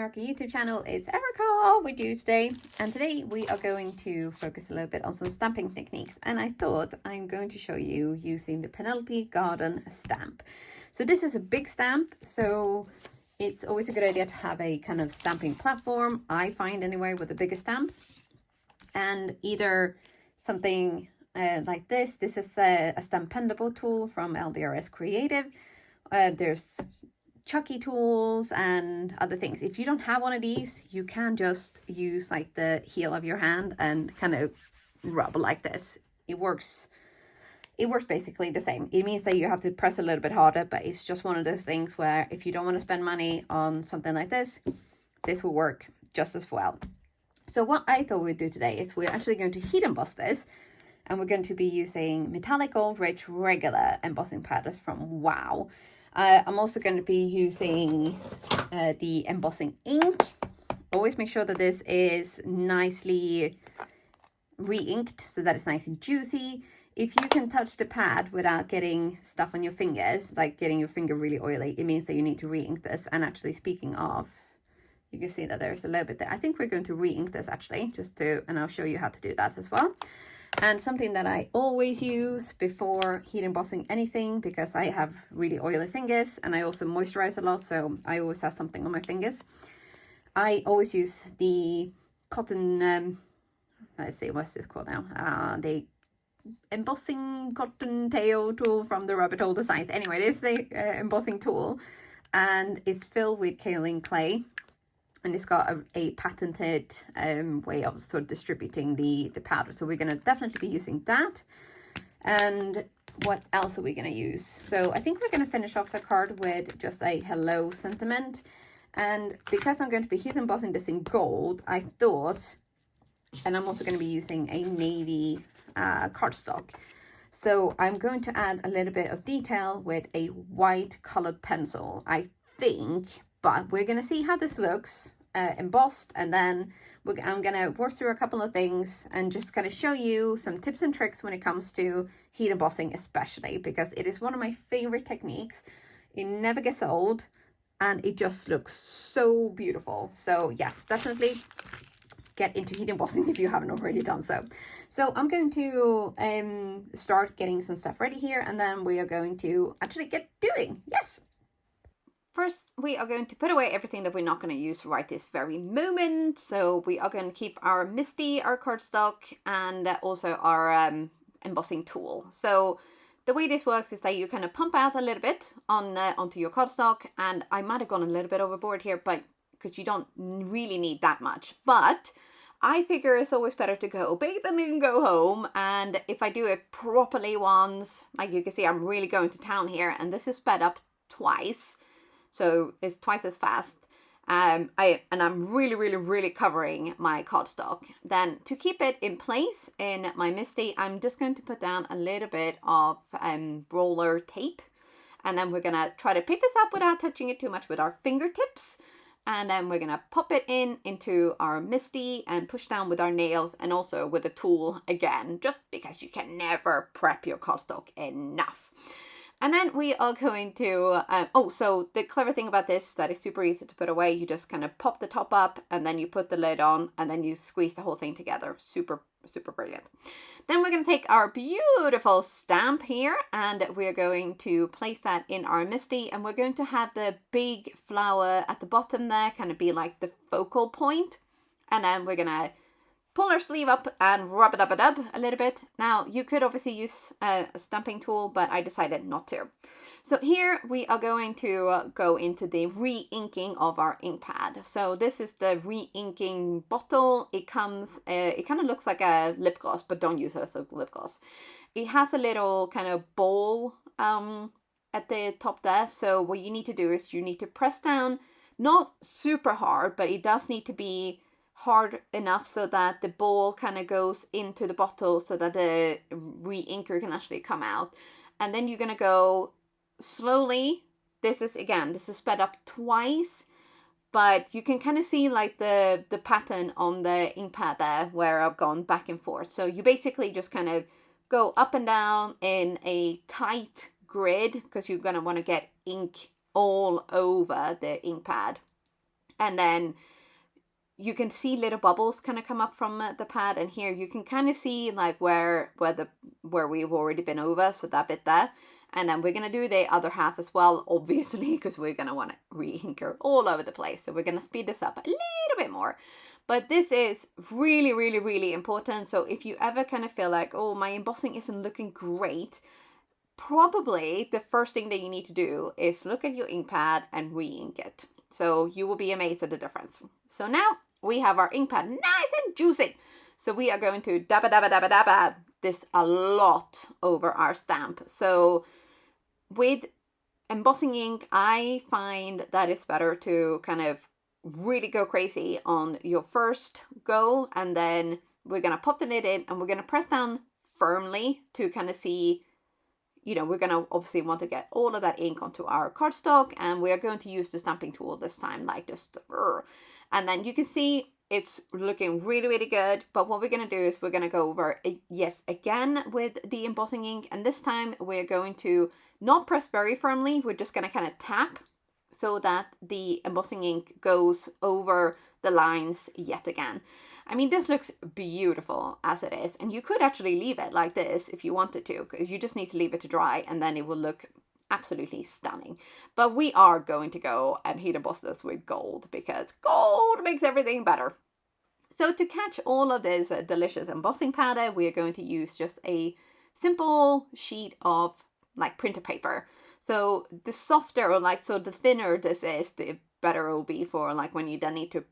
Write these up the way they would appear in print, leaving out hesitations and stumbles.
America YouTube channel. It's Erica with you today, and today we are going to focus a little bit on some stamping techniques, and I thought I'm going to show you using the Penelope Garden stamp. So this is a big stamp, so it's always a good idea to have a kind of stamping platform, I find anyway, with the bigger stamps, and either something like this. This is a Stampendable tool from LDRS Creative. There's Chucky tools and other things. If you don't have one of these, you can just use like the heel of your hand and kind of rub like this. It works basically the same. It means that you have to press a little bit harder, but it's just one of those things where if you don't want to spend money on something like this will work just as well. So what I thought we'd do today is we're actually going to heat emboss this, and we're going to be using Metallic Gold Rich regular embossing powders from WOW. I'm also going to be using the embossing ink. Always make sure that this is nicely re-inked so that it's nice and juicy. If you can touch the pad without getting stuff on your fingers, like getting your finger really oily, it means that you need to re-ink this. And actually, speaking of, you can see that there's a little bit there. I think we're going to re-ink this actually, and I'll show you how to do that as well. And something that I always use before heat embossing anything, because I have really oily fingers and I also moisturize a lot, so I always have something on my fingers. I always use the cotton, let's see, what's this called now? The embossing cotton tail tool from the Rabbit Hole Designs. Anyway, this is the embossing tool, and it's filled with kaolin clay. And it's got a patented way of sort of distributing the powder. So we're going to definitely be using that. And what else are we going to use? So I think we're going to finish off the card with just a hello sentiment. And because I'm going to be heat embossing this in gold, I thought, and I'm also going to be using a navy cardstock. So I'm going to add a little bit of detail with a white colored pencil, I think. But we're going to see how this looks embossed, and then I'm going to work through a couple of things and just kind of show you some tips and tricks when it comes to heat embossing, especially because it is one of my favorite techniques. It never gets old and it just looks so beautiful. So yes, definitely get into heat embossing if you haven't already done so. So I'm going to start getting some stuff ready here, and then we are going to actually get doing. Yes. First, we are going to put away everything that we're not going to use right this very moment. So we are going to keep our MISTI, our cardstock, and also our embossing tool. So the way this works is that you kind of pump out a little bit onto your cardstock, and I might have gone a little bit overboard here, but because you don't really need that much. But I figure it's always better to go big than go home, and if I do it properly once, like you can see, I'm really going to town here, and this is sped up twice. So it's twice as fast. I'm really covering my cardstock. Then to keep it in place in my MISTI, I'm just going to put down a little bit of roller tape. And then we're going to try to pick this up without touching it too much with our fingertips. And then we're going to pop it into our MISTI and push down with our nails, and also with a tool again, just because you can never prep your cardstock enough. And then we are going to, so the clever thing about this is that it's super easy to put away. You just kind of pop the top up, and then you put the lid on, and then you squeeze the whole thing together. Super, super brilliant. Then we're going to take our beautiful stamp here, and we're going to place that in our MISTI, and we're going to have the big flower at the bottom there kind of be like the focal point. And then we're going to pull our sleeve up and rub it up a little bit. Now, you could obviously use a stamping tool, but I decided not to. So here we are going to go into the re-inking of our ink pad. So this is the re-inking bottle. It comes, it kind of looks like a lip gloss, but don't use it as a lip gloss. It has a little kind of bowl at the top there. So what you need to do is you need to press down, not super hard, but it does need to be hard enough so that the bowl kind of goes into the bottle so that the re-inker can actually come out. And then you're going to go slowly. This is sped up twice, but you can kind of see like the pattern on the ink pad there where I've gone back and forth. So you basically just kind of go up and down in a tight grid, because you're going to want to get ink all over the ink pad. And then you can see little bubbles kind of come up from the pad, and here you can kind of see like where we've already been over, so that bit there. And then we're going to do the other half as well, obviously, because we're going to want to re-inker all over the place. So we're going to speed this up a little bit more. But this is really, really, really important. So if you ever kind of feel like, oh, my embossing isn't looking great, probably the first thing that you need to do is look at your ink pad and re-ink it. So you will be amazed at the difference. So now we have our ink pad nice and juicy. So we are going to dabba dabba dabba dabba this a lot over our stamp. So with embossing ink, I find that it's better to kind of really go crazy on your first go, and then we're going to pop the lid in and we're going to press down firmly to kind of see, you know, we're going to obviously want to get all of that ink onto our cardstock, and we are going to use the stamping tool this time, like just, and then you can see it's looking really, really good. But what we're going to do is we're going to go over, yes, again with the embossing ink, and this time we're going to not press very firmly. We're just going to kind of tap so that the embossing ink goes over the lines yet again. I mean, this looks beautiful as it is, and you could actually leave it like this if you wanted to, because you just need to leave it to dry and then it will look absolutely stunning. But we are going to go and heat emboss this with gold, because gold makes everything better. So to catch all of this delicious embossing powder, we are going to use just a simple sheet of like printer paper. So the softer, or like, so the thinner this is, the better it will be for like when you then need to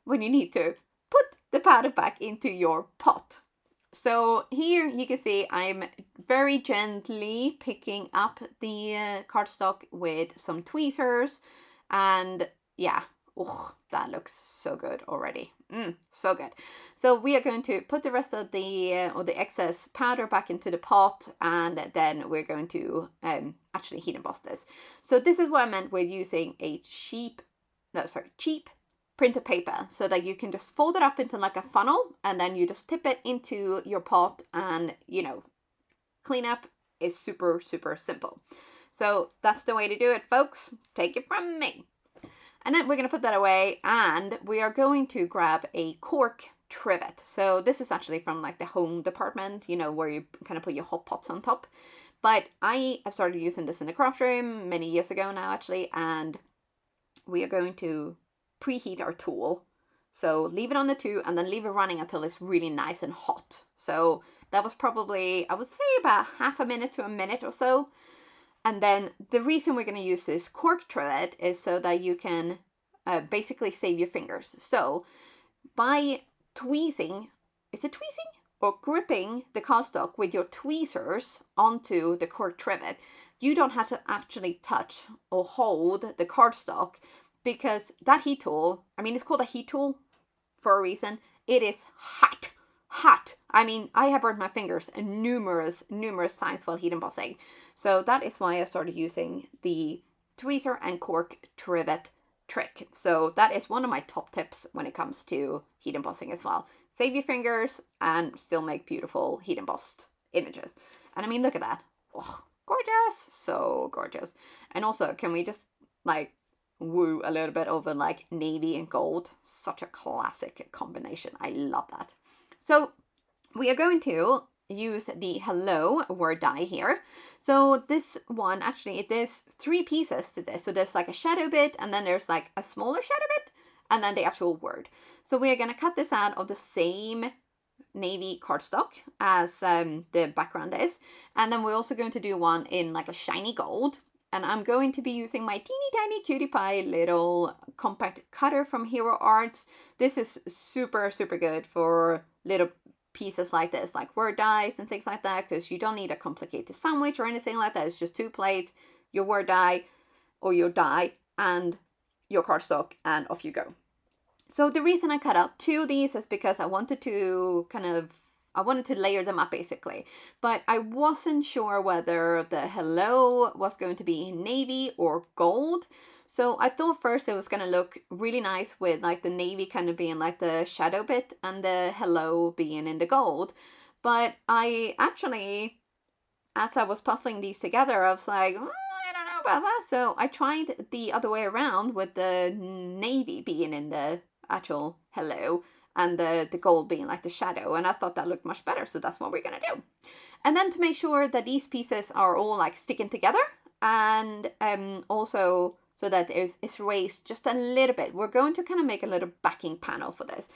when you need to put the powder back into your pot. So here you can see I'm very gently picking up the cardstock with some tweezers, and yeah, oh, that looks so good already. So good. So we are going to put the rest of the excess powder back into the pot, and then we're going to actually heat emboss this. So this is what I meant with using a cheap printer paper, so that you can just fold it up into like a funnel, and then you just tip it into your pot, and you know, cleanup is super, super simple. So that's the way to do it, folks. Take it from me. And then we're going to put that away, and we are going to grab a cork trivet. So this is actually from like the home department, you know, where you kind of put your hot pots on top. But I have started using this in the craft room many years ago now, actually, and we are going to preheat our tool. So leave it on the 2 and then leave it running until it's really nice and hot. So that was probably, I would say, about half a minute to a minute or so. And then the reason we're going to use this cork trivet is so that you can basically save your fingers. So by tweezing, is it tweezing? Or gripping the cardstock with your tweezers onto the cork trivet, you don't have to actually touch or hold the cardstock, because that heat tool, I mean, it's called a heat tool for a reason. It is hot. I mean, I have burnt my fingers numerous times while heat embossing. So that is why I started using the tweezer and cork trivet trick. So that is one of my top tips when it comes to heat embossing as well. Save your fingers and still make beautiful heat embossed images. And I mean, look at that. Oh, gorgeous. So gorgeous. And also, can we just like woo a little bit over like navy and gold? Such a classic combination. I love that. So we are going to use the Hello word die here. So this one, actually, there's 3 pieces to this. So there's like a shadow bit, and then there's like a smaller shadow bit, and then the actual word. So we are going to cut this out of the same navy cardstock as the background is. And then we're also going to do one in like a shiny gold. And I'm going to be using my teeny tiny cutie pie little compact cutter from Hero Arts. This is super, super good for little pieces like this, like word dies and things like that, because you don't need a complicated sandwich or anything like that. It's just 2 plates, your word die or your die, and your cardstock, and off you go. So the reason I cut out 2 of these is because I wanted to layer them up basically, but I wasn't sure whether the Hello was going to be navy or gold. So I thought first it was going to look really nice with like the navy kind of being like the shadow bit and the Hello being in the gold. But I actually, as I was puzzling these together, I was like, I don't know about that. So I tried the other way around with the navy being in the actual hello and the gold being like the shadow. And I thought that looked much better. So that's what we're going to do. And then to make sure that these pieces are all like sticking together and also so that it's raised just a little bit, we're going to kind of make a little backing panel for this.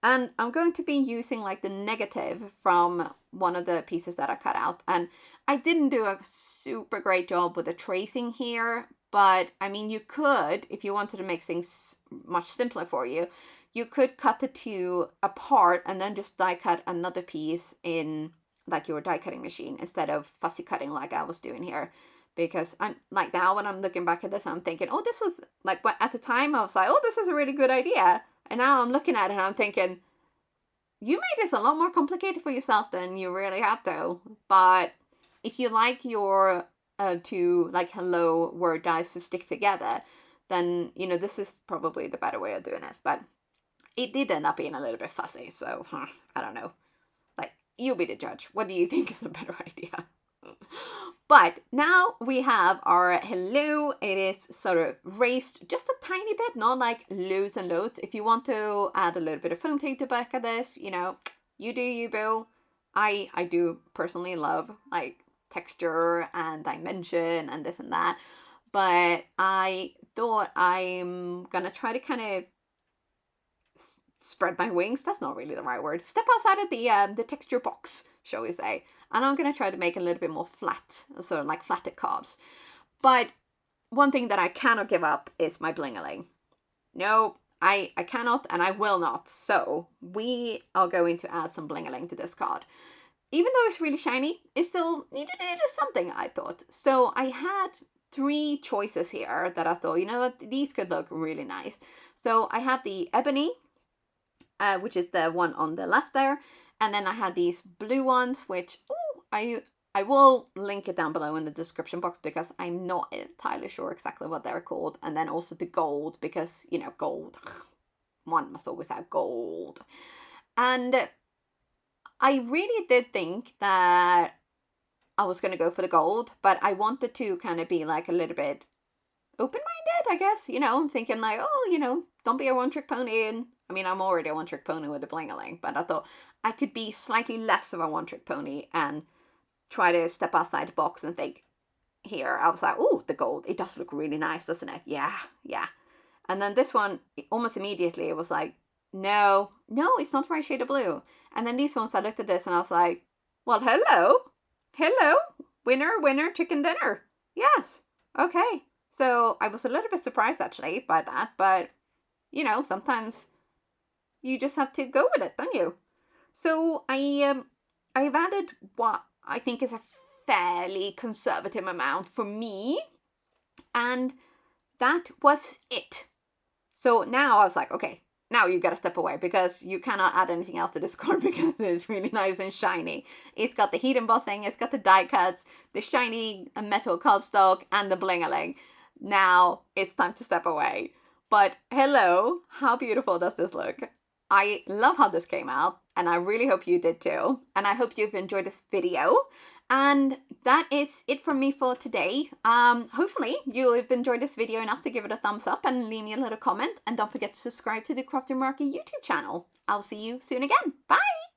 And I'm going to be using like the negative from one of the pieces that I cut out. And I didn't do a super great job with the tracing here, but I mean, you could, if you wanted to make things much simpler for you, you could cut the two apart and then just die cut another piece in like your die cutting machine instead of fussy cutting like I was doing here. Because I'm like, now when I'm looking back at this, I'm thinking, oh, this was like, at the time I was like, oh, this is a really good idea. And now I'm looking at it and I'm thinking, you made this a lot more complicated for yourself than you really had to. But if you like your two like hello word dies to stick together, then, you know, this is probably the better way of doing it. But it did end up being a little bit fussy. So I don't know. Like, you be the judge. What do you think is a better idea? But now we have our hello. It is sort of raised just a tiny bit, not like loads and loads. If you want to add a little bit of foam tape to back of this, you know, you do you, boo. I do personally love like texture and dimension and this and that. But I thought I'm gonna try to kind of spread my wings. That's not really the right word. Step outside of the texture box, shall we say. And I'm going to try to make a little bit more flat, sort of like flatted cards. But one thing that I cannot give up is my bling-a-ling. No, I cannot and I will not. So we are going to add some bling-a-ling to this card. Even though it's really shiny, it still needed something, I thought. So I had 3 choices here that I thought, you know what, these could look really nice. So I have the ebony, which is the one on the left there. And then I had these blue ones, which I will link it down below in the description box because I'm not entirely sure exactly what they're called. And then also the gold because, you know, gold. One must always have gold. And I really did think that I was going to go for the gold, but I wanted to kind of be like a little bit open-minded, I guess. You know, I'm thinking like, oh, you know, don't be a one-trick pony. And I mean, I'm already a one-trick pony with the bling-a-ling, but I thought I could be slightly less of a one-trick pony and try to step outside the box and think, here, I was like, oh, the gold, it does look really nice, doesn't it? Yeah. And then this one, almost immediately, it was like, no, it's not the right shade of blue. And then these ones, I looked at this and I was like, well, hello, winner, chicken dinner. Yes, okay. So I was a little bit surprised actually by that, but you know, sometimes you just have to go with it, don't you? So I've added what I think is a fairly conservative amount for me, and that was it. So now I was like, okay, now you gotta step away because you cannot add anything else to this card because it's really nice and shiny. It's got the heat embossing, it's got the die cuts, the shiny metal cardstock, and the bling-a-ling. Now it's time to step away. But hello, how beautiful does this look? I love how this came out, and I really hope you did too. And I hope you've enjoyed this video. And that is it from me for today. Hopefully you've enjoyed this video enough to give it a thumbs up and leave me a little comment. And don't forget to subscribe to the Crafting Marky YouTube channel. I'll see you soon again. Bye!